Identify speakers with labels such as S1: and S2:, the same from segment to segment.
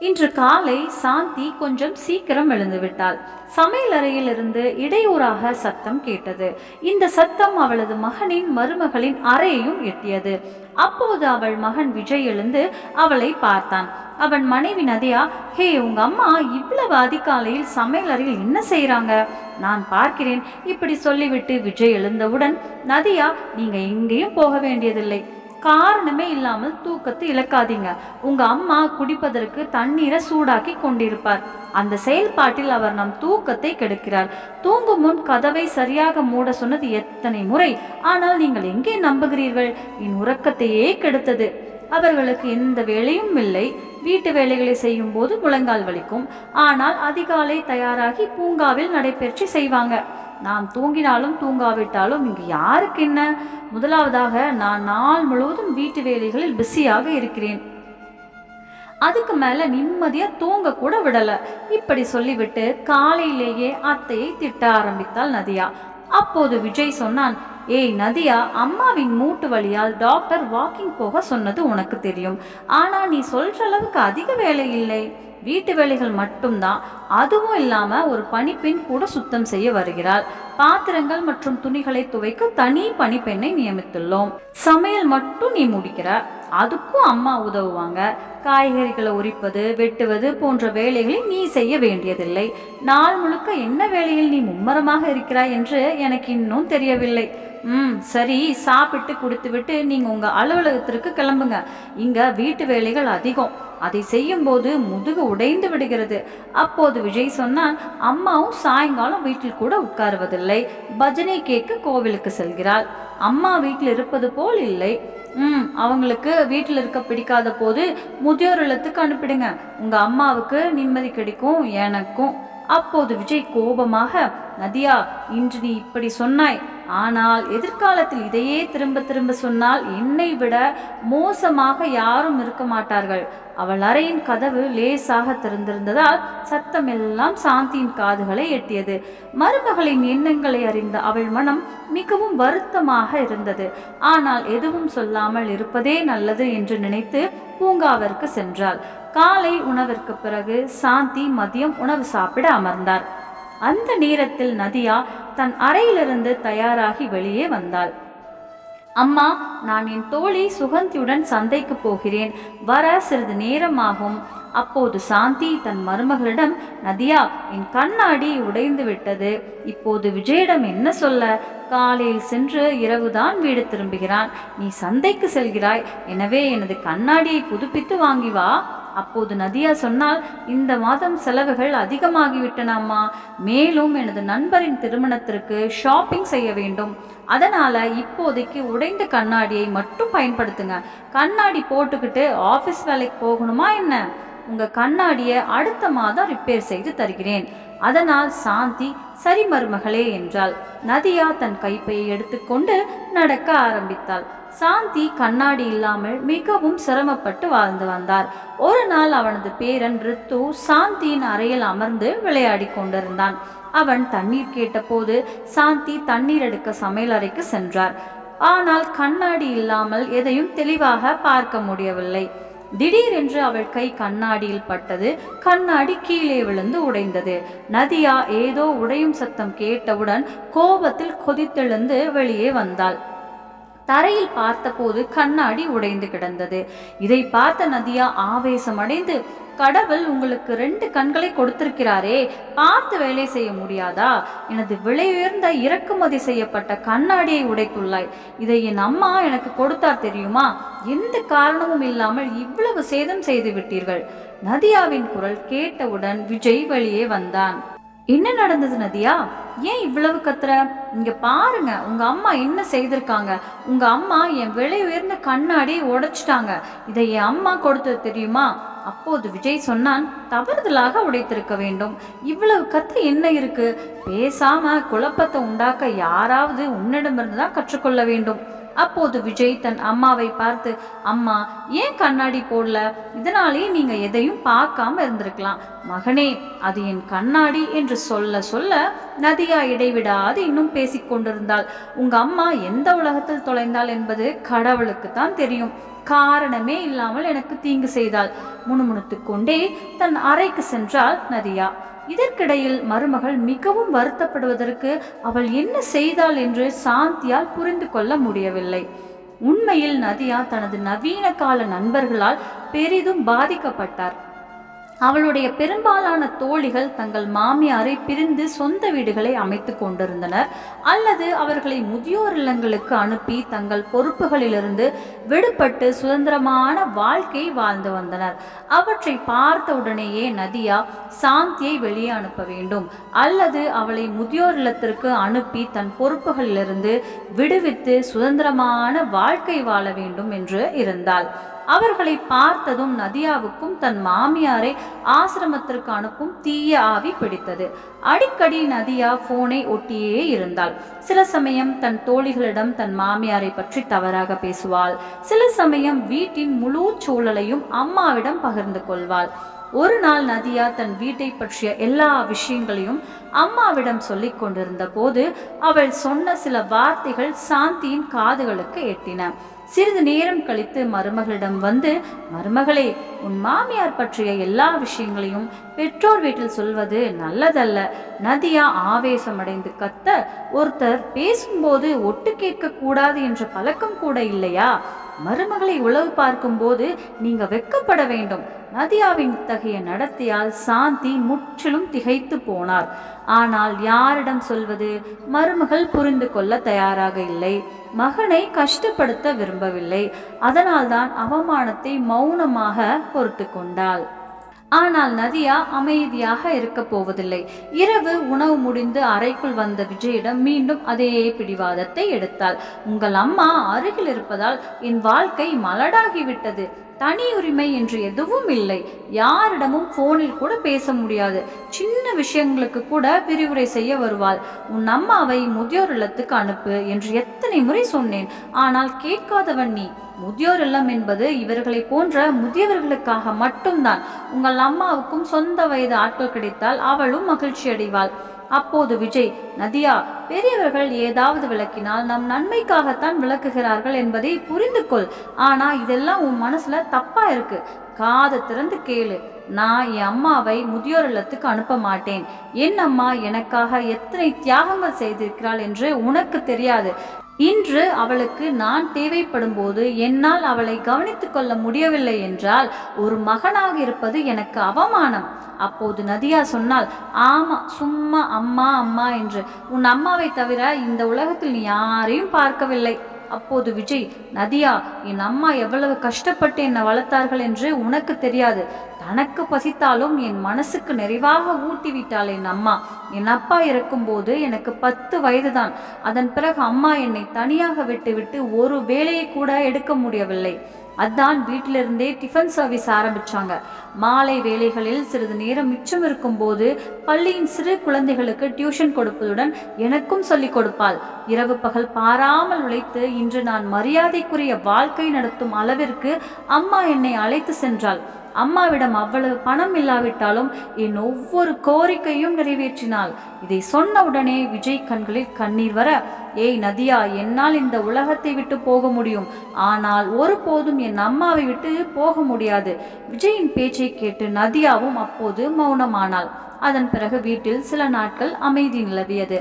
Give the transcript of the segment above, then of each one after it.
S1: இன்று காலை சாந்தி கொஞ்சம் சீக்கிரம் எழுந்து விட்டாள். சமையலறையில் இருந்து இடையூறாக சத்தம் கேட்டது. இந்த சத்தம் அவளது மகனின் மருமகளின் அறையையும் எட்டியது. அப்போது அவள் மகன் விஜய் எழுந்து அவளை பார்த்தான். அவன் மனைவி நதியா, ஹே, உங்க அம்மா இவ்வளவு அதிகாலையில் சமையலறையில் என்ன செய்யறாங்க? நான் பார்க்கிறேன். இப்படி சொல்லிவிட்டு விஜய் எழுந்தவுடன், நதியா, நீங்க எங்கேயும் போக வேண்டியதில்லை. காரணமே இல்லாமல் தூக்கத்தை இழக்காதீங்க. உங்க அம்மா குடிப்பதற்கு தண்ணீரை சூடாக்கி கொண்டிருப்பார். அந்த செயல்பாட்டில் அவர் நம் தூக்கத்தை கெடுக்கிறார். தூங்கும் முன் கதவை சரியாக மூட சொன்னது எத்தனை முறை! ஆனால் நீங்கள் எங்கே நம்புகிறீர்கள்? என் உறக்கத்தையே கெடுத்தது. அவர்களுக்கு எந்த வேலையும் இல்லை. வீட்டு வேலைகளை செய்யும் போது முழங்கால் வலிக்கும். ஆனால் அதிகாலை தயாராகி பூங்காவில் நடைபெற்று செய்வாங்க. நாம் தூங்கினாலும் தூங்காவிட்டாலும் இங்கு யாருக்கு என்ன? முதலாவதாக நான் நாள் முழுவதும் வீட்டு வேலைகளில் பிஸியாக இருக்கிறேன். அதுக்கு மேல நிம்மதியா தூங்க கூட விடல. இப்படி சொல்லிவிட்டு காலையிலேயே அத்தையை திட்ட ஆரம்பித்தாள் நதியா. அப்போது விஜய் சொன்னான், ஏய் நதியா, அம்மாவின் மூட்டு வலியால் டாக்டர் வாக்கிங் போக சொன்னது உனக்கு தெரியும். ஆனா நீ சொல்ற அளவுக்கு அதிக வேலை இல்லை. வீட்டு வேலைகள் மட்டும்தான். அதுவும் இல்லாம ஒரு பணிப்பெண் கூட சுத்தம் செய்ய வருகிறாள். பாத்திரங்கள் மற்றும் துணிகளை துவைக்க தனி பணிப்பெண்ணை நியமித்துள்ளோம். சமையல் மட்டும் நீ முடிக்கிற. அதுக்கும் அம்மா உதவுவாங்க. காய்கறிகளை உரிப்பது, வெட்டுவது போன்ற வேலைகளை நீ செய்ய வேண்டியதில்லை. நாள் முழுக்க என்ன வேலையில் நீ மும்மரமாக இருக்கிறாய் என்று எனக்கு இன்னும் தெரியவில்லை. சரி, சாப்பிட்டு குடித்துவிட்டு நீங்க உங்க அலுவலகத்திற்கு கிளம்புங்க. இங்க வீட்டு வேலைகள் அதிகம். அதை செய்யும் போது முதுகு உடைந்து விடுகிறது. அப்போது விஜய் சொன்னான், அம்மாவும் சாயங்காலம் வீட்டில் கூட உட்காருவதில்லை. பஜனை கேட்க கோவிலுக்கு செல்கிறாள். அம்மா வீட்டில் இருப்பது போல் இல்லை. அவங்களுக்கு வீட்டில் இருக்க பிடிக்காத போது முதியோர் இல்லத்துக்கு அனுப்பிடுங்க. உங்க அம்மாவுக்கு நிம்மதி கிடைக்கும், எனக்கும். அப்போது விஜய் கோபமாக, நதியா, இன்று நீ இப்படி சொன்னாய். ஆனால் எதிர்காலத்தில் இதையே திரும்ப திரும்ப சொன்னால் என்னை விட மோசமாக யாரும் இருக்க மாட்டார்கள். அவள் அறையின் கதவு லேசாக திறந்திருந்ததால் சத்தமெல்லாம் சாந்தியின் காதுகளை எட்டியது. மருமகளின் எண்ணங்களை அறிந்த அவள் மனம் மிகவும் வருத்தமாக இருந்தது. ஆனால் எதுவும் சொல்லாமல் இருப்பதே நல்லது என்று நினைத்து பூங்காவிற்கு சென்றாள். காலை உணவிற்கு பிறகு சாந்தி மதியம் உணவு சாப்பிட அமர்ந்தார். அந்த நேரத்தில் நதியா தன் அறையிலிருந்து தயாராகி வெளியே வந்தாள். அம்மா, நான் என் தோழி சுகந்தியுடன் சந்தைக்கு போகிறேன். வர சிறிது நேரமாகும். அப்போது சாந்தி தன் மருமகளிடம், நதியா, என் கண்ணாடி உடைந்து விட்டது. இப்போது விஜயிடம் என்ன சொல்ல? காலையில் சென்று இரவுதான் வீடு திரும்புகிறான். நீ சந்தைக்கு செல்கிறாய். எனவே எனது கண்ணாடியை புதுப்பித்து வாங்கி வா. அப்போது நதியா சொன்னால், இந்த மாதம் செலவுகள் அதிகமாகிவிட்டன அம்மா. மேலும் எனது நண்பரின் திருமணத்திற்கு ஷாப்பிங் செய்ய வேண்டும். அதனால இப்போதைக்கு உடைந்த கண்ணாடியை மட்டும் பயன்படுத்துங்க. கண்ணாடி போட்டுக்கிட்டு ஆஃபீஸ் வேலைக்கு போகணுமா என்ன? உங்க கண்ணாடியை அடுத்த மாதம் ரிப்பேர் செய்து தருகிறேன். அதனால் சாந்தி சரி மருமகளே என்றாள். நதியா தன் கைப்பையை எடுத்துக்கொண்டு நடக்க ஆரம்பித்தாள். சாந்தி கண்ணாடி இல்லாமல் மிகவும் சிரமப்பட்டு வாழ்ந்து வந்தார். ஒரு நாள் அவனது பேரன் ரித்து சாந்தியின் அறையில் அமர்ந்து விளையாடி கொண்டிருந்தான். அவன் தண்ணீர் கேட்டபோது சாந்தி தண்ணீர் எடுக்க சமையல் அறைக்கு சென்றார். ஆனால் கண்ணாடி இல்லாமல் எதையும் தெளிவாக பார்க்க முடியவில்லை. திடீரென்று அவள் கை கண்ணாடியில் பட்டது. கண்ணாடி கீழே விழுந்து உடைந்தது. நதியா ஏதோ உடையும் சத்தம் கேட்டவுடன் கோபத்தில் கொதித்தெழுந்து வெளியே வந்தாள். தரையில் பார்த்தபோது கண்ணாடி உடைந்து கிடந்தது. இதை பார்த்த நதியா ஆவேசமடைந்து, கடவுள் உங்களுக்கு 2 கண்களை கொடுத்திருக்கிறாரே, பார்த்து வேலை செய்ய முடியாதா? எனது விலை உயர்ந்த இறக்குமதி செய்யப்பட்ட கண்ணாடியை உடைத்துள்ளாய். இதை என் அம்மா எனக்கு கொடுத்தார் தெரியுமா? எந்த காரணமும் இல்லாமல் இவ்வளவு சேதம் செய்து விட்டீர்கள். நதியாவின் குரல் கேட்டவுடன் விஜய் வெளியே வந்தான். என்ன நடந்தது நதியா? ஏன் இவ்வளவு கத்துற? இங்க பாருங்க, உங்க அம்மா என்ன செய்திருக்காங்க. உங்க அம்மா என் விலை உயர்ந்த கண்ணாடியை உடைச்சிட்டாங்க. இதை என் அம்மா கொடுத்தது தெரியுமா? அப்போது விஜய் சொன்னான், தவறுதலாக உடைத்திருக்க வேண்டும். இவ்வளவு கத்து என்ன இருக்கு? பேசாம குழப்பத்தை உண்டாக்க யாராவது உன்னிடமிருந்து தான் கற்றுக்கொள்ள வேண்டும். அப்போது விஜய் தன் அம்மாவை பார்த்து, அம்மா, ஏன் கண்ணாடி போடல? இதனாலே நீங்க எதையும் பார்க்காம இருந்திருக்கலாம். மகனே, அது என் கண்ணாடி என்று சொல்ல சொல்ல நதியா இடைவிடாது இன்னும் பேசிக்கொண்டிருந்தாள். உங்க அம்மா எந்த உலகத்தில் தொலைந்தாள் என்பது கடவுளுக்கு தான் தெரியும். காரணமே இல்லாமல் எனக்கு தீங்கு செய்தாள். முணுமுணுத்துக் கொண்டே தன் அறைக்கு சென்றாள் நதியா. இதற்கிடையில் மருமகள் மிகவும் வருத்தப்படுவதற்கு அவள் என்ன செய்தாள் என்று சாந்தியால் புரிந்து கொள்ள முடியவில்லை. உண்மையில் நதியா தனது நவீன கால நண்பர்களால் பெரிதும் பாதிக்கப்பட்டார். அவளுடைய பெரும்பாலான தோழிகள் தங்கள் மாமியாரை பிரிந்து சொந்த வீடுகளை அமைத்து கொண்டிருந்தனர், அல்லது அவர்களை முதியோர் இல்லங்களுக்கு அனுப்பி தங்கள் பொறுப்புகளிலிருந்து விடுபட்டு சுதந்திரமான வாழ்க்கை வாழ்ந்து வந்தனர். அவற்றை பார்த்தவுடனேயே நதியா சாந்தியை வெளியே அனுப்ப வேண்டும், அல்லது அவளை முதியோர் இல்லத்திற்கு அனுப்பி தன் பொறுப்புகளிலிருந்து விடுவித்து சுதந்திரமான வாழ்க்கை வாழ வேண்டும் என்று இருந்தாள். அவர்களை பார்த்ததும் நதியாவுக்கும் தன் மாமியாரை ஆசிரமத்திற்கு அனுப்பும் தீய ஆவி பிடித்தது. அடிக்கடி நதியா போனை ஒட்டியே இருந்தாள். சில சமயம் தன் தோழிகளிடம் தன் மாமியாரை பற்றி தவறாக பேசுவாள். சில சமயம் வீட்டின் முழு சூழலையும் அம்மாவிடம் பகிர்ந்து கொள்வாள். ஒரு நாள் நதியா தன் வீட்டை பற்றிய எல்லா விஷயங்களையும் அம்மாவிடம் சொல்லிக் கொண்டிருந்த போது அவள் சொன்ன சில வார்த்தைகள் சாந்தியின் காதுகளுக்கு எட்டின. சிறிது நேரம் கழித்து மருமகளிடம் வந்து, மருமகளே, உன் மாமியார் பற்றிய எல்லா விஷயங்களையும் பெற்றோர் வீட்டில் சொல்வது நல்லதல்ல. நதியா ஆவேசமடைந்து கத்த, ஒருத்தர் பேசும்போது ஒட்டு கேட்க கூடாது என்ற பழக்கம் கூட இல்லையா? மருமகளை உளவு பார்க்கும் போது நீங்க வெட்கப்பட வேண்டும். நதியாவின் இத்தகைய நடத்தையால் சாந்தி முற்றிலும் திகைத்து போனார். ஆனால் யாரிடம் சொல்வது? மருமகள் புரிந்து கொள்ள தயாராக இல்லை. மகனை கஷ்டப்படுத்த விரும்பவில்லை. அதனால்தான் அவமானத்தை மௌனமாக பொறுத்து கொண்டாள். ஆனால் நதியா அமைதியாக இருக்க போவதில்லை. இரவு உணவு முடிந்து அறைக்குள் வந்த விஜயிடம் மீண்டும் அதே பிடிவாதத்தை எடுத்தாள். உங்கள் அம்மா அருகில் இருப்பதால் என் வாழ்க்கை மலடாகிவிட்டது. தனி உரிமை என்று எதுவும் இல்லை. யாரிடமும் போனில் கூட பேச முடியாது. சின்ன விஷயங்களுக்கு கூட விரிவுரை செய்ய வருவாள். உன் அம்மாவை முதியோர் இல்லத்துக்கு அனுப்பு என்று எத்தனை முறை சொன்னேன். ஆனால் கேட்காதவன் நீ. முதியோர் இல்லம் என்பது இவர்களை போன்ற முதியவர்களுக்காக மட்டும்தான். உங்கள் அம்மாவுக்கும் சொந்த வயது ஆட்கள் கிடைத்தால் அவளும் மகிழ்ச்சி அடைவாள். அப்போது விஜய், நதியா, பெரியவர்கள் ஏதாவது விளக்கினால் நம் நன்மைக்காகத்தான் விளக்குகிறார்கள் என்பதை புரிந்து கொள். ஆனா இதெல்லாம் உன் மனசுல தப்பா இருக்கு. காது திறந்து கேளு. நான் என் அம்மாவை முதியோர் இல்லத்துக்கு அனுப்ப மாட்டேன். என் அம்மா எனக்காக எத்தனை தியாகங்கள் செய்திருக்கிறாள் என்று உனக்கு தெரியாது. இன்று அவளுக்கு நான் தேவைப்படும் போது என்னால் அவளை கவனித்துக் கொள்ள முடியவில்லை என்றால் ஒரு மகனாக இருப்பது எனக்கு அவமானம். அப்போது நதியா சொன்னால், ஆமா, சும்மா அம்மா அம்மா என்று. உன் அம்மாவை தவிர இந்த உலகத்தில் நீ யாரையும் பார்க்கவில்லை. அப்போது விஜய், நதியா, என் அம்மா எவ்வளவு கஷ்டப்பட்டு என்னை வளர்த்தார்கள் என்று உனக்கு தெரியாது. தனக்கு பசித்தாலும் என் மனசுக்கு நிறைவாக ஊட்டிவிட்டாள் என் அம்மா. என் அப்பா இறக்கும்போது எனக்கு 10 வயதுதான். அதன் பிறகு அம்மா என்னை தனியாக விட்டுவிட்டு ஒரு வேலையை கூட எடுக்க முடியவில்லை. அதான் வீட்டிலிருந்தே டிஃபன் சர்வீஸ் ஆரம்பிச்சாங்க. மாலை வேளைகளில் சிறிது நேரம் மிச்சம் இருக்கும் போது பள்ளியின் சிறு குழந்தைகளுக்கு டியூஷன் கொடுப்பதுடன் எனக்கும் சொல்லிக் கொடுப்பாள். இரவு பகல் பாராமல் உழைத்து இன்று நான் மரியாதைக்குரிய வாழ்க்கை நடத்தும் அளவிற்கு அம்மா என்னை அழைத்து சென்றாள். அம்மாவிடம் அவ்வளவு பணம் இல்லாவிட்டாலும் என் ஒவ்வொரு கோரிக்கையும் நிறைவேற்றினாள். இதை சொன்ன உடனே விஜய் கண்களில் கண்ணீர் வர, ஏய் நதியா, என்னால் இந்த உலகத்தை விட்டு போக முடியும். ஆனால் ஒருபோதும் என் அம்மாவை விட்டு போக முடியாது. விஜயின் பேச்சை கேட்டு நதியாவும் அப்போது மௌனமானாள். அதன் பிறகு வீட்டில் சில நாட்கள் அமைதி நிலவியது.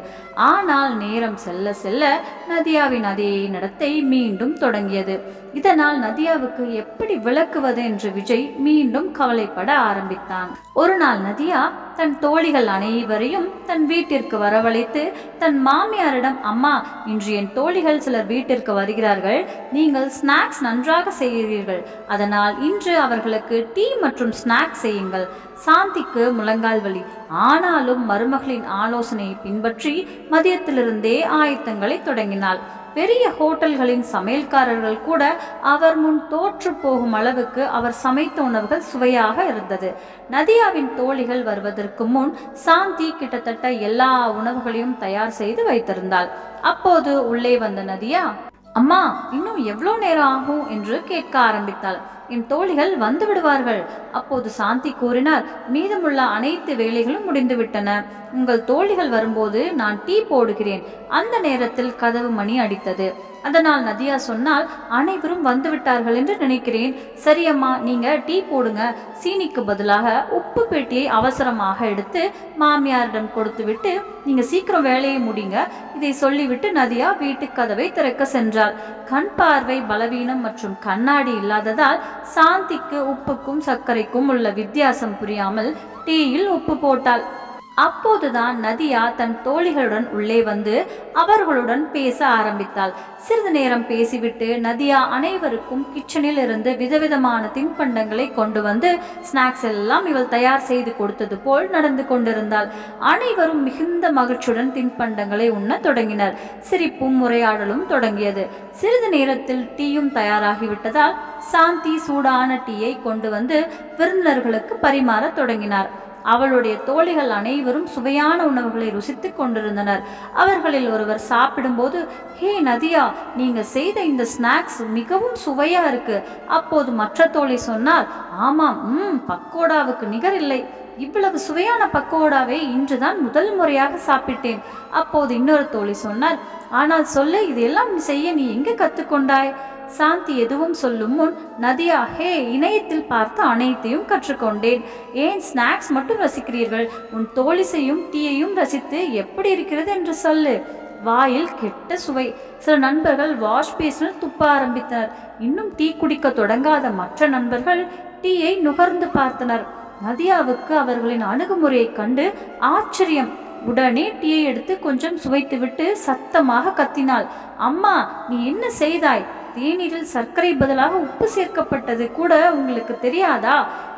S1: ஆனால் நேரம் செல்ல செல்ல நதியாவின் அதே நடத்தை மீண்டும் தொடங்கியது. இதனால் நதியாவுக்கு எப்படி விளக்குவது என்று விஜய் மீண்டும் கவலைப்பட ஆரம்பித்தான். ஒரு நாள் நதியா தன் தோழிகள் அனைவரையும் தன் வீட்டிற்கு வரவழைத்து தன் மாமியாரிடம், அம்மா, இன்று என் தோழிகள் சிலர் வீட்டிற்கு வருகிறார்கள். நீங்கள் ஸ்நாக்ஸ் நன்றாக செய்கிறீர்கள். அதனால் இன்று அவர்களுக்கு டீ மற்றும் ஸ்நாக்ஸ் செய்யுங்கள். சாந்திக்கு முழங்கால் வலி. ஆனாலும் மருமகளின் ஆலோசனையை பின்பற்றி மதியத்திலிருந்தே ஆயத்தங்களை தொடங்கினாள். பெரிய ஹோட்டல்களின் சமையல்காரர்கள் கூட அவர் முன் தோற்று போகும் அளவுக்கு அவர் சமைத்த உணவுகள் சுவையாக இருந்தது. நதியாவின் தோழிகள் வருவதற்கு முன் சாந்தி கிட்டத்தட்ட எல்லா உணவுகளையும் தயார் செய்து வைத்திருந்தாள். அப்போது உள்ளே வந்த நதியா, அம்மா, இன்னும் எவ்வளோ நேரம் ஆகும் என்று கேட்க ஆரம்பித்தாள். என் தோழிகள் வந்து விடுவார்கள். அப்போது சாந்தி கூறினார், மீதமுள்ள அனைத்து வேலைகளும் முடிந்துவிட்டன. உங்கள் தோழிகள் வரும்போது நான் டீ போடுகிறேன். அந்த நேரத்தில் கதவு மணி அடித்தது. அதனால் நதியா சொன்னால், அனைவரும் வந்து விட்டார்கள் என்று நினைக்கிறேன். சரியம்மா, நீங்க டீ போடுங்க. சீனிக்கு பதிலாக உப்பு பெட்டியை அவசரமாக எடுத்து மாமியாரிடம் கொடுத்து விட்டு நீங்க சீக்கிரம் வேலையை முடிங்க. இதை சொல்லிவிட்டு நதியா வீட்டு கதவை திறக்க சென்றாள். கண் பார்வை பலவீனம் மற்றும் கண்ணாடி இல்லாததால் சாந்திக்கு உப்புக்கும் சர்க்கரைக்கும் உள்ள வித்தியாசம் புரியாமல் டீயில் உப்பு போட்டாள். அப்போதுதான் நதியா தன் தோழிகளுடன் உள்ளே வந்து அவர்களுடன் பேச ஆரம்பித்தாள். சிறிது நேரம் பேசிவிட்டு நதியா அனைவருக்கும் கிச்சனில் இருந்து விதவிதமான தின்பண்டங்களை கொண்டு வந்து ஸ்நாக்ஸ் எல்லாம் இவள் தயார் செய்து கொடுத்தது போல் நடந்து கொண்டிருந்தாள். அனைவரும் மிகுந்த மகிழ்ச்சியுடன் தின்பண்டங்களை உண்ண தொடங்கினர். சிரிப்பும் உரையாடலும் தொடங்கியது. சிறிது நேரத்தில் டீயும் தயாராகிவிட்டதால் சாந்தி சூடான டீயை கொண்டு வந்து விருந்தினர்களுக்கு பரிமாற தொடங்கினார். அவளுடைய தோழிகள் அனைவரும் சுவையான உணவுகளை ருசித்து கொண்டிருந்தனர். அவர்களில் ஒருவர் சாப்பிடும்போது, ஹே நதியா, நீங்க செய்த இந்த ஸ்நாக்ஸ் மிகவும் சுவையா இருக்கு. அப்போது மற்ற தோழி சொன்னார், ஆமாம், பக்கோடாவுக்கு நிகர் இல்லை. இவ்வளவு சுவையான பக்கோடாவை இன்றுதான் முதல் முறையாக சாப்பிட்டேன். அப்போது இன்னொரு தோழி சொன்னார், ஆனால் சொல்லு, இதையெல்லாம் செய்ய நீ எங்கே கற்றுக்கொண்டாய்? சாந்தி எதுவும் சொல்லும் முன் நதியா, ஹே, இணையத்தில் பார்த்து அனைத்தையும் கற்றுக்கொண்டேன். ஏன் ஸ்நாக்ஸ் மட்டும் ரசிக்கிறீர்கள்? உன் தோழி செய்யும் டீயையும் ரசித்து எப்படி இருக்கிறது என்று சொல்லு. வாயில் கெட்ட சுவை. சில நண்பர்கள் வாஷ் பேஸில் துப்ப ஆரம்பித்தனர். இன்னும் டீ குடிக்க தொடங்காத மற்ற நண்பர்கள் டீயை நுகர்ந்து பார்த்தனர். நதியாவுக்கு அவர்களின் அணுகுமுறையை கண்டு ஆச்சரியம். உடனே டீயை எடுத்து கொஞ்சம் சுவைத்துவிட்டு சத்தமாக கத்தினாள், அம்மா, நீ என்ன செய்தாய்? தேநீரில் சர்க்கரை பதிலாக உப்பு சேர்க்கப்பட்டது கூட உங்களுக்கு தெரியாதா?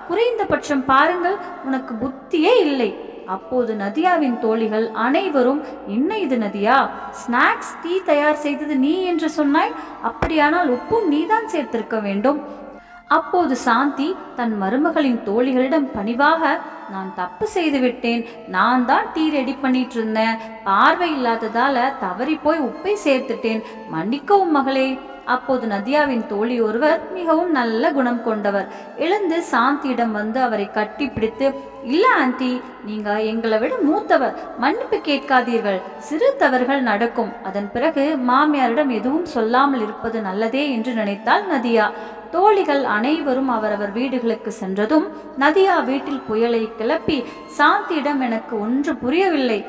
S1: குறைந்தபட்சம் பாருங்கள், உனக்கு புத்தியே இல்லை. அப்போது நதியாவின் தோழிகள் அனைவரும், என்ன இது நதியா, ஸ்நாக்ஸ் டீ தயார் செய்தது நீ என்று சொன்னாய். அப்படியானால் உப்பும் நீதான் சேர்த்திருக்க வேண்டும். அப்போது சாந்தி தன் மருமகளின் தோழிகளிடம் பணிவாக, நான் தப்பு செய்து விட்டேன். நான் தான் டீ ரெடி பண்ணிட்டு இருந்தேன். பார்வை இல்லாததால தவறி போய் உப்பை சேர்த்துட்டேன். மன்னிக்கவும் மகளே. அப்போது நதியாவின் தோழி ஒருவர் மிகவும் நல்ல குணம் கொண்டவர் எழுந்து சாந்தியிடம் வந்து அவரை கட்டி பிடித்து, இல்ல ஆண்டி, நீங்க எங்களை விட மூத்தவர், மன்னிப்பு கேட்காதீர்கள். சிறு தவறுகள் நடக்கும். அதன் பிறகு மாமியாரிடம் எதுவும் சொல்லாமல் இருப்பது நல்லதே என்று நினைத்தாள் நதியா. தோழிகள் அனைவரும் அவரவர் வீடுகளுக்கு சென்றதும் நதியா வீட்டில் புயலை கிளப்பி, சாந்தியிடம் எனக்கு ஒன்று புரியவில்லை,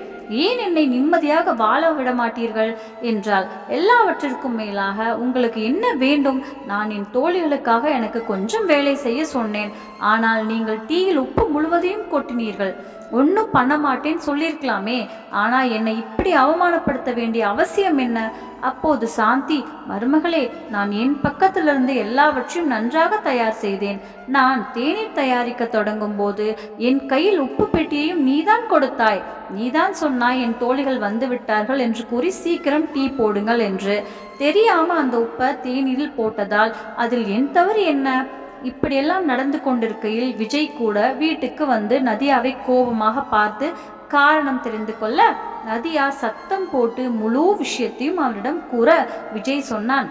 S1: ஏன் என்னை நிம்மதியாக வாழ விட மாட்டீர்கள் என்றால், எல்லாவற்றிற்கும் மேலாக உங்களுக்கு என்ன வேண்டும்? நான் என் தோழிகளுக்காக எனக்கு கொஞ்சம் வேலை செய்ய சொன்னேன். ஆனால் நீங்கள் டீயில் உப்பு முழுவதையும் கொட்டினீர்கள். ஒன்றும் பண்ண மாட்டேன்னு சொல்லியிருக்கலாமே. ஆனால் என்னை இப்படி அவமானப்படுத்த வேண்டிய அவசியம் என்ன? அப்போது சாந்தி, மருமகளே, நான் என் பக்கத்திலிருந்து எல்லாவற்றையும் நன்றாக தயார் செய்தேன். நான் தேநீர் தயாரிக்க தொடங்கும் போது என் கையில் உப்பு பெட்டியையும் நீதான் கொடுத்தாய். நீதான் சொன்னாய் என் தோழிகள் வந்து விட்டார்கள் என்று கூறி சீக்கிரம் டீ போடுங்கள் என்று. தெரியாம அந்த உப்பை தேநீரில் போட்டதால் அதில் என் தவறு என்ன? இப்படியெல்லாம் நடந்து கொண்டிருக்கையில் விஜய் கூட வீட்டுக்கு வந்து நதியாவை கோபமாக பார்த்து காரணம் தெரிந்து கொள்ள நதியா சத்தம் போட்டு முழு விஷயத்தையும் அவரிடம் கூற விஜய் சொன்னான்,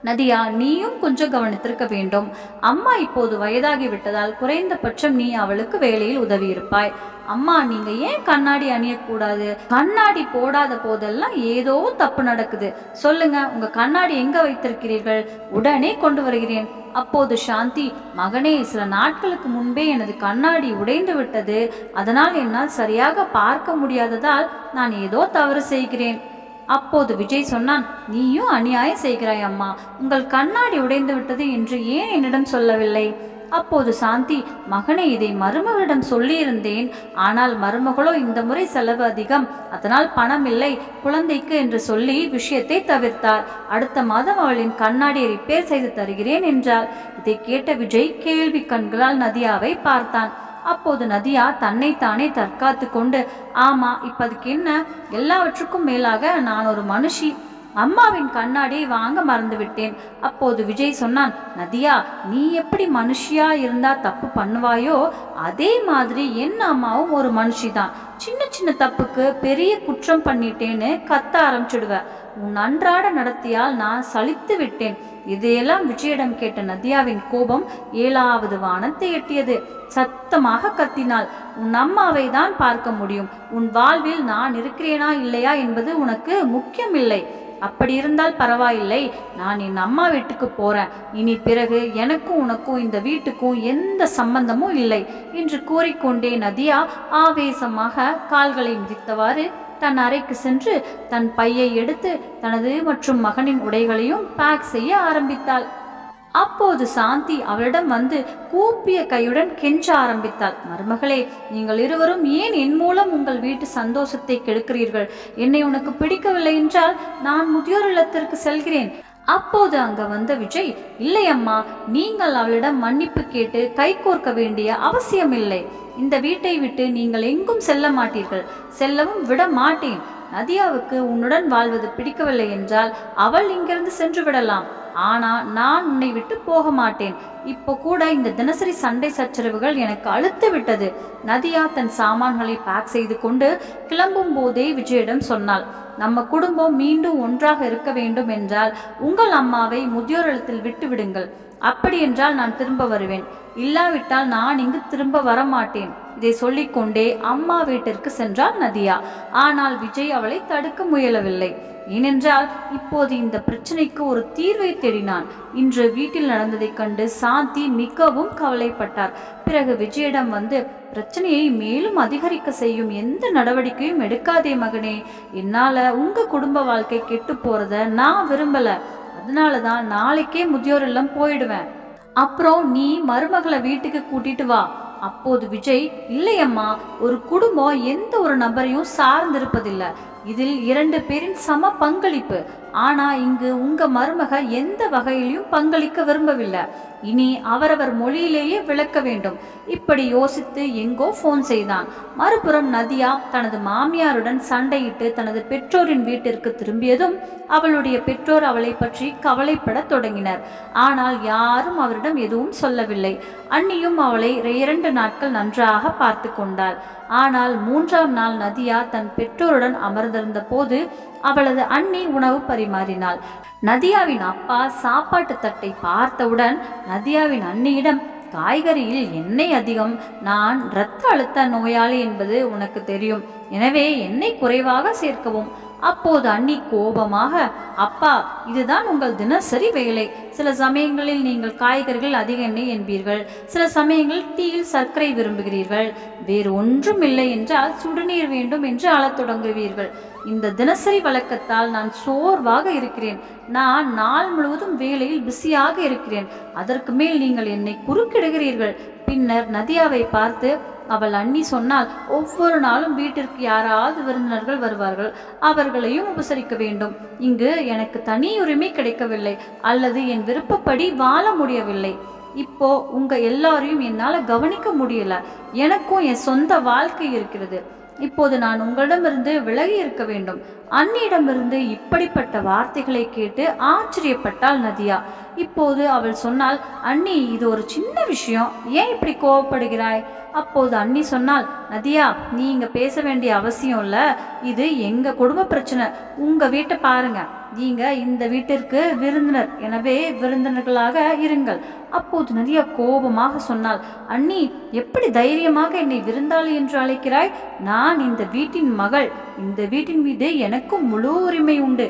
S1: நதியா, நீயும் கொஞ்சம் கவனித்திருக்க வேண்டும். அம்மா இப்போது வயதாகி விட்டதால் குறைந்தபட்சம் நீ அவளுக்கு வேலையில் உதவி இருப்பாய். அம்மா, நீங்க ஏன் கண்ணாடி அணியக்கூடாது? கண்ணாடி போடாத போதெல்லாம் ஏதோ தப்பு நடக்குது. சொல்லுங்க, உங்க கண்ணாடி எங்க வைத்திருக்கிறீர்கள்? உடனே கொண்டு வருகிறேன். அப்போது சாந்தி, மகனே, சில நாட்களுக்கு முன்பே எனது கண்ணாடி உடைந்து விட்டது. அதனால் என்னால் சரியாக பார்க்க முடியாததால் நான் ஏதோ தவறு செய்கிறேன். அப்போது விஜய் சொன்னான், நீயும் அநியாயம் செய்கிறாய் அம்மா. உங்கள் கண்ணாடி உடைந்து விட்டது என்று ஏன் என்னிடம் சொல்லவில்லை? அப்போது சாந்தி, மகனே, இதை மருமகளிடம் சொல்லியிருந்தேன். ஆனால் மருமகளோ இந்த முறை செலவு அதிகம், அதனால் பணம் இல்லை குழந்தைக்கு என்று சொல்லி விஷயத்தை தவிர்த்தார். அடுத்த மாதம் அவளின் கண்ணாடியை ரிப்பேர் செய்து தருகிறேன் என்றார். இதை கேட்ட விஜய் கேள்வி கண்களால் நதியாவை பார்த்தான். அப்போது நதியா தன்னைத்தானே தற்காத்து கொண்டு, ஆமா, இப்ப அதுக்கு என்ன? எல்லாவற்றுக்கும் மேலாக நான் ஒரு மனுஷி. அம்மாவின் கண்ணாடியை வாங்க மறந்து விட்டேன். அப்போது விஜய் சொன்னான், நதியா, நீ எப்படி மனுஷியா இருந்தா தப்பு பண்ணுவாயோ அதே மாதிரி என் அம்மாவும் ஒரு மனுஷிதான். சின்ன சின்ன தப்புக்கு பெரிய குற்றம் பண்ணிட்டேன்னு கத்த ஆரம்பிச்சிடுவ. உன் அன்றாட நடத்தியால் நான் சலித்து விட்டேன். இதையெல்லாம் விஜயிடம் கேட்ட நதியாவின் கோபம் 7வது வானத்தை எட்டியது. சத்தமாக கத்தினாள், உன் அம்மாவை தான் பார்க்க முடியும். உன் வாழ்வில் நான் இருக்கிறேனா இல்லையா என்பது உனக்கு முக்கியம் இல்லை. அப்படி இருந்தால் பரவாயில்லை, நான் என் அம்மா வீட்டுக்கு போறேன். இனி பிறகு எனக்கும் உனக்கும் இந்த வீட்டுக்கும் எந்த சம்பந்தமும் இல்லை என்று கூறிக்கொண்டே நதியா ஆவேசமாக கால்களை மிதித்தவாறு தன் அறைக்கு சென்று தன் பையை எடுத்து தனது மற்றும் மகனின் உடைகளையும் பேக் செய்ய ஆரம்பித்தாள். அப்போது சாந்தி அவளிடம் வந்து கூப்பிய கையுடன் கெஞ்ச ஆரம்பித்தாள். மருமகளே, நீங்கள் இருவரும் ஏன் என் மூலம் உங்கள் வீட்டு சந்தோஷத்தை கெடுக்கிறீர்கள்? என்னை உனக்கு பிடிக்கவில்லை என்றால் நான் முதியோர் இல்லத்திற்கு செல்கிறேன். அப்போது அங்க வந்த விஜய், இல்லை அம்மா, நீங்கள் அவளிடம் மன்னிப்பு கேட்டு கை கோர்க்க வேண்டிய அவசியமில்லை. இந்த வீட்டை விட்டு நீங்கள் எங்கும் செல்ல மாட்டீர்கள், செல்லவும் விட மாட்டேன். நதியாவுக்கு உன்னுடன் வாழ்வது பிடிக்கவில்லை என்றால் அவள் இங்கிருந்து சென்று விடலாம். ஆனா நான் உன்னை விட்டு போக மாட்டேன். இப்போ கூட இந்த தினசரி சண்டை சச்சரவுகள் எனக்கு அழுத்து விட்டது. நதியா தன் சாமான்களை பேக் செய்து கொண்டு கிளம்பும் போதே விஜயிடம் சொன்னாள், நம்ம குடும்பம் மீண்டும் ஒன்றாக இருக்க வேண்டும் என்றால் உங்கள் அம்மாவை முதியோர் இல்லத்தில் விட்டு விடுங்கள். அப்படி என்றால் நான் திரும்ப வருவேன், இல்லாவிட்டால் நான் இங்கு திரும்ப வரமாட்டேன். இதை சொல்லிக்கொண்டே அம்மா வீட்டிற்கு சென்றாள் நதியா. ஆனால் விஜய் அவளை தடுக்க முயலவில்லை. ஏனென்றால் இப்போது இந்த பிரச்சனைக்கு ஒரு தீர்வை தேடினான். இன்று வீட்டில் நடந்ததைக் கண்டு சாந்தி மிகவும் கவலைப்பட்டார். பிறகு விஜயிடம் வந்து, பிரச்சனையை மேலும் அதிகரிக்க செய்யும் எந்த நடவடிக்கையும் எடுக்காதே மகனே. என்னால உங்க குடும்ப வாழ்க்கை கெட்டு போறத நான் விரும்பல. அதனாலதான் நாளைக்கே முதியோர் இல்லம் போயிடுவேன். அப்புறம் நீ மருமகளை வீட்டுக்கு கூட்டிட்டு வா. அப்போது விஜய், இல்லையம்மா, ஒரு குடும்பம் எந்த ஒரு நபரையும் சார்ந்திருப்பதில்லை. இதில் 2 பேரின் சம பங்களிப்பு. ஆனா இங்கு உங்க மருமக எந்த வகையிலும் பங்களிக்க விரும்பவில்லை. இனி அவரவர் மொழியிலேயே விளக்க வேண்டும். இப்படி யோசித்து எங்கோ போன் செய்தான். மறுபுறம் நதியா தனது மாமியாருடன் சண்டையிட்டு தனது பெற்றோரின் வீட்டிற்கு திரும்பியதும் அவளுடைய பெற்றோர் அவளை பற்றி கவலைப்பட தொடங்கினர். ஆனால் யாரும் அவரிடம் எதுவும் சொல்லவில்லை. அண்ணியும் அவளை 2 நாட்கள் நன்றாக பார்த்து கொண்டாள். ஆனால் 3ஆம் நாள் நதியா தன் பெற்றோருடன் அமர்ந்திருந்த போது அவளது அண்ணி உணவு பரிமாறினாள். நதியாவின் அப்பா சாப்பாட்டு தட்டை பார்த்தவுடன் நதியாவின் அண்ணியிடம், காய்கறியில் எண்ணெய் அதிகம், நான் இரத்த அழுத்த நோயாளி என்பது உனக்கு தெரியும், எனவே எண்ணெய் குறைவாக சேர்க்கவும். அப்போது அண்ணி கோபமாக, அப்பா, இதுதான் உங்கள் தினசரி வேலை. சில சமயங்களில் நீங்கள் காய்கறிகள் அதிக எண்ணெய் என்பீர்கள், சில சமயங்களில் டீயில் சர்க்கரை விரும்புகிறீர்கள், வேறு ஒன்றும் இல்லை என்றால் சுடுநீர் வேண்டும் என்று அழத் தொடங்குவீர்கள். இந்த தினசரி வழக்கத்தால் நான் சோர்வாக இருக்கிறேன். நான் நாள் முழுவதும் வேலையில் பிஸியாக இருக்கிறேன். அதற்கு மேல் நீங்கள் என்னை குறுக்கிடுகிறீர்கள். பின்னர் நதியாவை பார்த்து அவள் அண்ணி சொன்னால், ஒவ்வொரு நாளும் வீட்டிற்கு யாராவது விருந்தினர்கள் வருவார்கள், அவர்களையும் உபசரிக்க வேண்டும். இங்கு எனக்கு தனி உரிமை கிடைக்கவில்லை, அல்லது என் விருப்பப்படி வாழ முடியவில்லை. இப்போ உங்க எல்லாரையும் என்னால கவனிக்க முடியல. எனக்கும் என் சொந்த வாழ்க்கை இருக்கிறது. இப்போது நான் உங்களிடமிருந்து விலகி இருக்க வேண்டும். அண்ணியிடமிருந்து இப்படிப்பட்ட வார்த்தைகளை கேட்டு ஆச்சரியப்பட்டாள் நதியா. இப்போது அவள் சொன்னாள், அண்ணி, இது ஒரு சின்ன விஷயம், ஏன் இப்படி கோவப்படுகிறாய்? அப்போது அண்ணி சொன்னால், நதியா, நீ இங்க பேச வேண்டிய அவசியம் இல்லை, இது எங்க குடும்ப பிரச்சனை. உங்க வீட்டை பாருங்க, நீங்க இந்த வீட்டிற்கு விருந்தினர், எனவே விருந்தினர்களாக இருங்கள். அப்போது நதியா கோபமாக சொன்னாள், அண்ணி, எப்படி தைரியமாக என்னை விருந்தாளி என்று அழைக்கிறாய்? நான் இந்த வீட்டின் மகள். இந்த வீட்டின் மீது எனக்கும் முழு உரிமை உண்டு.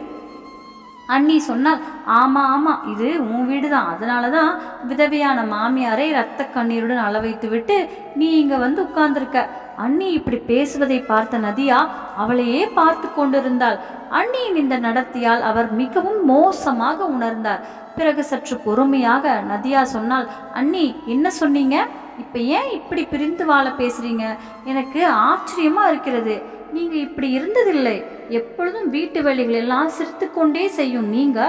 S1: அண்ணி சொன்னால், ஆமா ஆமா, இது உன் வீடு தான், அதனாலதான் விதவையான மாமியாரை இரத்த கண்ணீருடன் அளவைத்து விட்டு நீ இங்க வந்து உட்கார்ந்திருக்க. அண்ணி இப்படி பேசுவதை பார்த்த நதியா அவளையே பார்த்து கொண்டிருந்தாள். அண்ணியின் இந்த நடத்தியால் அவர் மிகவும் மோசமாக உணர்ந்தார். பிறகு சற்று பொறுமையாக நதியா சொன்னால், அண்ணி, என்ன சொன்னீங்க? இப்ப ஏன் இப்படி பிரிந்து வாழ பேசுறீங்க? எனக்கு ஆச்சரியமா இருக்கிறது. நீங்க இப்படி இருந்ததில்லை. எப்பொழுதும் வீட்டு வேலைகள் எல்லாம் சிரித்து கொண்டே செய்யும் நீங்க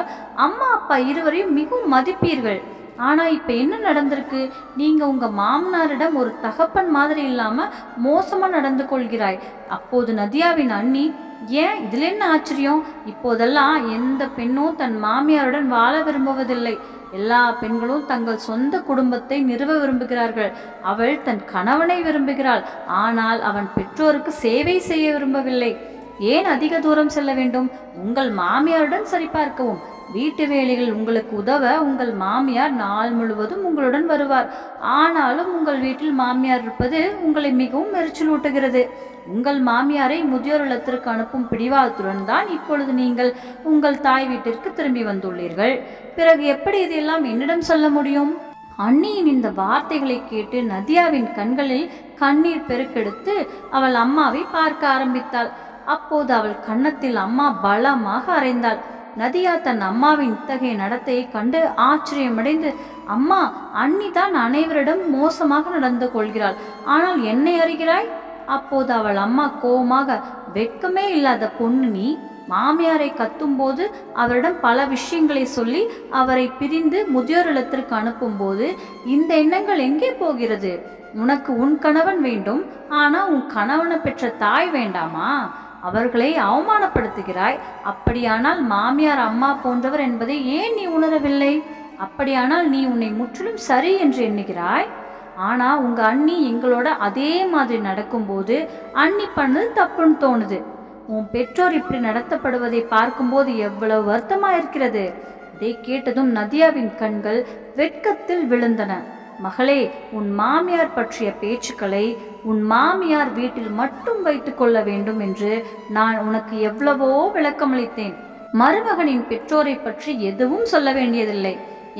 S1: அம்மா அப்பா இருவரையும் மிகவும் மதிப்பீர்கள். ஆனா இப்ப என்ன நடந்திருக்கு? நீங்க உங்க மாமனாரிடம் ஒரு தகப்பன் மாதிரி இல்லாம மோசமா நடந்து கொள்கிறாய். அப்போது நதியாவின் அண்ணி, ஏன் இதுல என்ன ஆச்சரியம்? இப்போதெல்லாம் எந்த பெண்ணும் தன் மாமியாருடன் வாழ விரும்புவதில்லை. எல்லா பெண்களும் தங்கள் சொந்த குடும்பத்தை நிறுவ விரும்புகிறார்கள். அவள் தன் கணவனை விரும்புகிறாள், ஆனால் அவன் பெற்றோருக்கு சேவை செய்ய விரும்பவில்லை. ஏன் அதிக தூரம் செல்ல வேண்டும்? உங்கள் மாமியாருடன் சரிபார்க்கவும். வீட்டு வேலைகள் உங்களுக்கு உதவ உங்கள் மாமியார் நாள் முழுவதும் உங்களுடன் வருவார். ஆனாலும் உங்கள் வீட்டில் மாமியார் இருப்பது உங்களை மிகவும் எரிச்சலூட்டுகிறது. உங்கள் மாமியாரை முதியோர் இல்லத்திற்கு அனுப்பும் பிடிவாதத்துடன் தான் இப்பொழுது நீங்கள் உங்கள் தாய் வீட்டிற்கு திரும்பி வந்துள்ளீர்கள். பிறகு எப்படி இதையெல்லாம் என்னிடம் சொல்ல முடியும்? அண்ணியின் இந்த வார்த்தைகளை கேட்டு நதியாவின் கண்களில் கண்ணீர் பெருக்கெடுத்து அவள் அம்மாவை பார்க்க ஆரம்பித்தாள். அப்போது அவள் கன்னத்தில் அம்மா பலமாக அறைந்தாள். நதியா தன் அம்மாவின் இத்தகைய நடத்தையை கண்டு ஆச்சரியமடைந்து, அம்மா, அண்ணி தான் அனைவரிடம் மோசமாக நடந்து கொள்கிறாள், ஆனால் என்னை அறிகிறாய்? அப்போது அவள் அம்மா கோபமாக, வெட்கமே இல்லாத பொண்ணு நீ, மாமியாரை கத்தும்போது அவரிடம் பல விஷயங்களை சொல்லி அவரை பிரிந்து முதியோர் இல்லத்திற்கு அனுப்பும்போது இந்த எண்ணங்கள் எங்கே போகிறது? உனக்கு உன் கணவன் வேண்டும், ஆனா உன் கணவனை பெற்ற தாய் வேண்டாமா? அவர்களை அவமானப்படுத்துகிறாய். அப்படியானால் மாமியார் அம்மா போன்றவர் என்பதை ஏன் நீ உணரவில்லை? அப்படியானால் நீ உன்னை முற்றிலும் சரி என்று எண்ணுகிறாய். ஆனா உங்க அண்ணி எங்களோட அதே மாதிரி நடக்கும்போது அண்ணி பண்ணது தப்புன்னு தோணுது. உன் பெற்றோர் இப்படி நடத்தப்படுவதை பார்க்கும்போது எவ்வளவு வருத்தமா இருக்கிறது. இதை கேட்டதும் நதியாவின் கண்கள் வெட்கத்தில் விழுந்தன. மகளே, உன் மாமியார் பற்றிய பேச்சுக்களை உன் மாமியார் வீட்டில் மட்டும் வைத்துக் கொள்ள வேண்டும் என்று நான் உனக்கு எவ்வளவோ விளக்கமளித்தேன். மருமகனின் பெற்றோரை பற்றி எதுவும் சொல்ல வேண்டியதில்லை.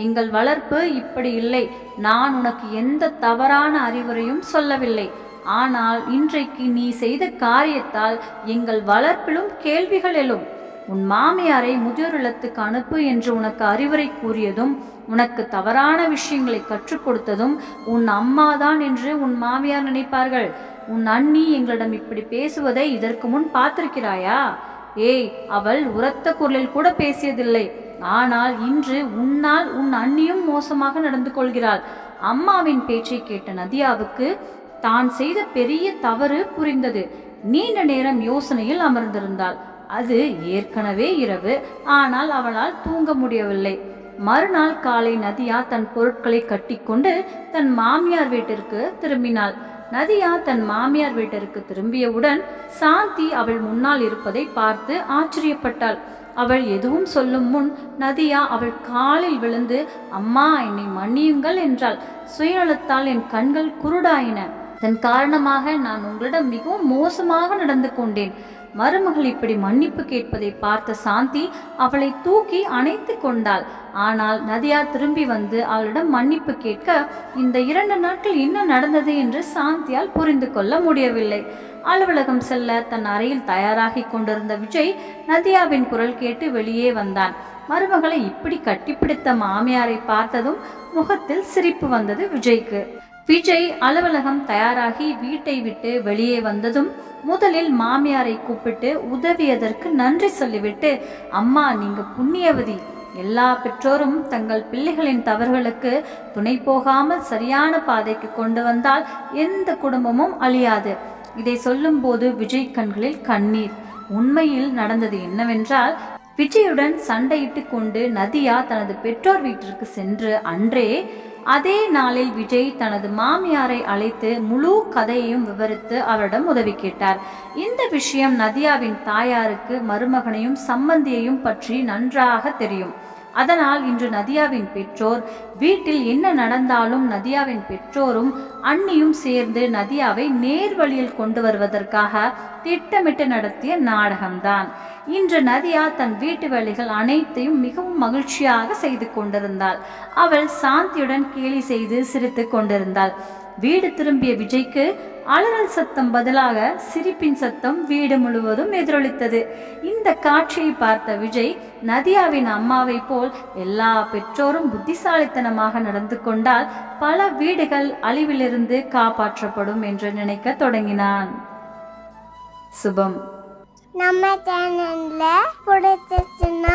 S1: எங்கள் வளர்ப்பு இப்படி இல்லை. நான் உனக்கு எந்த தவறான அறிவுரையும் சொல்லவில்லை. ஆனால் இன்றைக்கு நீ செய்த காரியத்தால் எங்கள் வளர்ப்பிலும் கேள்விகள் எழும். உன் மாமியாரை முதியோர் இல்லத்துக்கு அனுப்பு என்று உனக்கு அறிவுரை கூறியதும் உனக்கு தவறான விஷயங்களை கற்றுக் கொடுத்ததும் உன் அம்மாதான் என்று உன் மாமியார் நினைப்பார்கள். உன் அண்ணி எங்களிடம் இப்படி பேசுவதை இதற்கு முன் பார்த்திருக்கிறாயா? ஏய், அவள் உரத்த குரலில் கூட பேசியதில்லை. ஆனால் இன்று உன்னால் உன் அண்ணியும் மோசமாக நடந்து கொள்கிறாள். அம்மாவின் பேச்சை கேட்ட நதியாவுக்கு தான் செய்த பெரிய தவறு புரிந்தது. நீண்ட நேரம் யோசனையில் அமர்ந்திருந்தாள். அது ஏற்கனவே இரவு. ஆனால் அவளால் தூங்க முடியவில்லை. மறுநாள் காலை நதியா தன் பொருட்களை கட்டிக்கொண்டு தன் மாமியார் வீட்டிற்கு திரும்பினாள். நதியா தன் மாமியார் வீட்டிற்கு திரும்பியவுடன் சாந்தி அவள் முன்னால் இருப்பதை பார்த்து ஆச்சரியப்பட்டாள். அவள் எதுவும் சொல்லும் முன் நதியா அவள் காலில் விழுந்து, அம்மா, என்னை மன்னியுங்கள் என்றாள். சுயநலத்தால் என் கண்கள் குருடாயின. இதன் காரணமாக நான் உங்களிடம் மிகவும் மோசமாக நடந்து கொண்டேன். மருமகள் இப்படி மன்னிப்பு கேட்பதை பார்த்த சாந்தி அவளை தூக்கி அணைத்து கொண்டாள். ஆனால் நதியா திரும்பி வந்து அவளிடம் மன்னிப்பு கேட்க இந்த 2 நாட்கள் என்ன நடந்தது என்று சாந்தியால் புரிந்து கொள்ள முடியவில்லை. அலுவலகம் செல்ல தன் அறையில் தயாராகி கொண்டிருந்த விஜய் நதியாவின் குரல் கேட்டு வெளியே வந்தான். மருமகளை இப்படி கட்டிப்பிடித்த மாமியாரை பார்த்ததும் முகத்தில் சிரிப்பு வந்தது விஜய்க்கு. விஜய் அலுவலகம் தயாராகி வீட்டை விட்டு வெளியே வந்ததும் முதலில் மாமியாரை கூப்பிட்டு உதவியதற்கு நன்றி சொல்லிவிட்டு, அம்மா, நீங்க புண்ணியவதி. எல்லா பெற்றோரும் தங்கள் பிள்ளைகளின் தவறுகளுக்கு துணை போகாமல் சரியான பாதைக்கு கொண்டு வந்தால் எந்த குடும்பமும் அழியாது. இதை சொல்லும் போது விஜய் கண்களில் கண்ணீர். உண்மையில் நடந்தது என்னவென்றால், விஜயுடன் சண்டையிட்டு கொண்டு நதியா தனது பெற்றோர் வீட்டிற்கு சென்று அன்றே அதே நாளில் விஜய் தனது மாமியாரை அழைத்து முழு கதையையும் விவரித்து அவரிடம் உதவி கேட்டார். இந்த விஷயம் நதியாவின் தாயாருக்கு மருமகனையும் சம்பந்தியையும் பற்றி நன்றாக தெரியும். அதனால் இன்று நதியாவின் பெற்றோர் வீட்டில் என்ன நடந்தாலும் நதியாவின் பெற்றோரும் அண்ணியும் சேர்ந்து நதியாவை நேர் வழியில் கொண்டு வருவதற்காக திட்டமிட்டு நடத்திய நாடகம்தான். இன்று நதியா தன் வீட்டு வேலைகள் அனைத்தையும் மிகவும் மகிழ்ச்சியாக செய்து கொண்டிருந்தாள். அவள் சாந்தியுடன் கேலி செய்து சிரித்து கொண்டிருந்தாள். வீடு திரும்பிய விஜய்க்கு அலறல் சத்தம் பதிலாக சிரிப்பின் சத்தம் வீடு முழுவதும் எதிரொலித்தது. இந்த காட்சியை பார்த்த விஜய் நதியாவின் அம்மாவை போல் எல்லா பெற்றோரும் புத்திசாலித்தனமாக நடந்து கொண்டால் பல வீடுகள் அழிவிலிருந்து காப்பாற்றப்படும் என்று நினைக்க தொடங்கினான். சுபம்.
S2: நம்ம சேனல்ல பிடிச்சிருச்சுன்னா